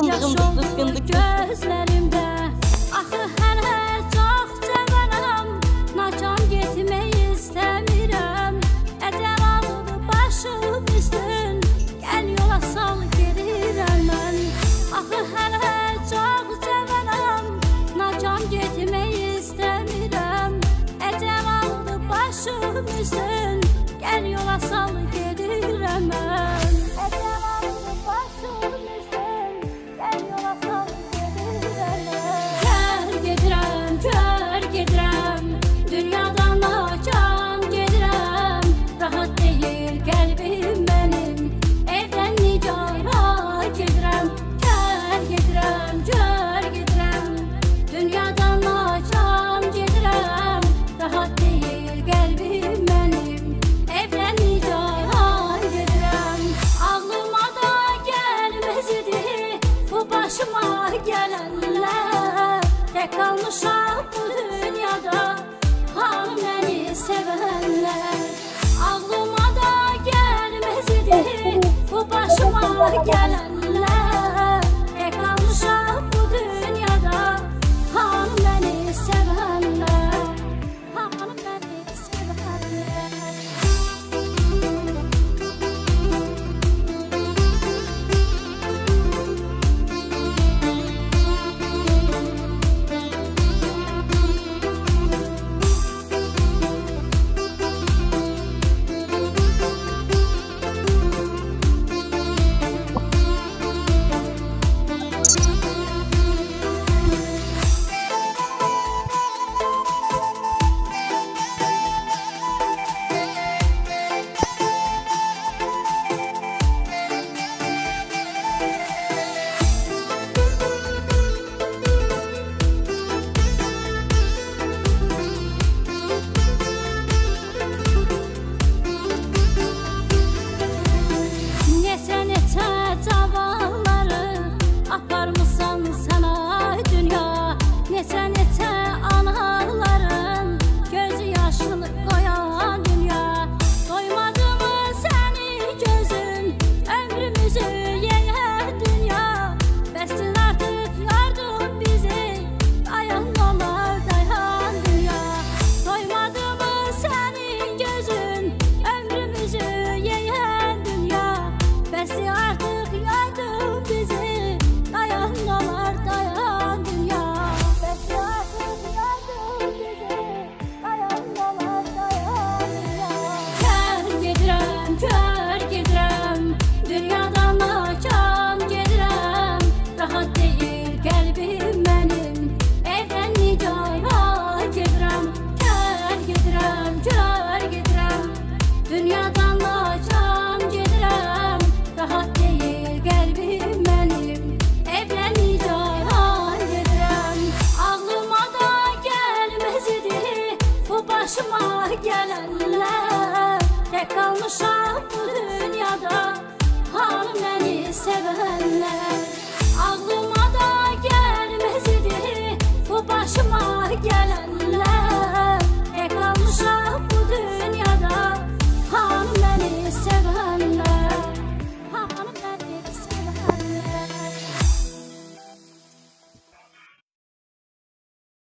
Yaş oldu gözlerimde. Axı hələ çox cavanam, nacan getmək istəmirəm. Əcəl aldı başım üstün, gəl yola sal gedirəm mən. Axı hələ çox cavanam, nacan getmək istəmirəm. Əcəl aldı başım üstün, gəl yola sal gedirəm mən. Əcəl aldı başım üstün, gəl yola sal gedirəm mən. Kör gedirəm, dünyadan nacan gedirəm. Rahat deyil qəlbim mənim, evdən nicara gedirəm. Kör gedirəm, dünyadan nacan gedirəm. Rahat deyil qəlbim mənim, evdən nicara gedirəm. Ağlıma da gəlməz idi bu başıma gələnlər. Tək qalmışam bu dünyada, hamı məni sevənlər. Ağlıma da gəlməz idi bu başıma gələnlər.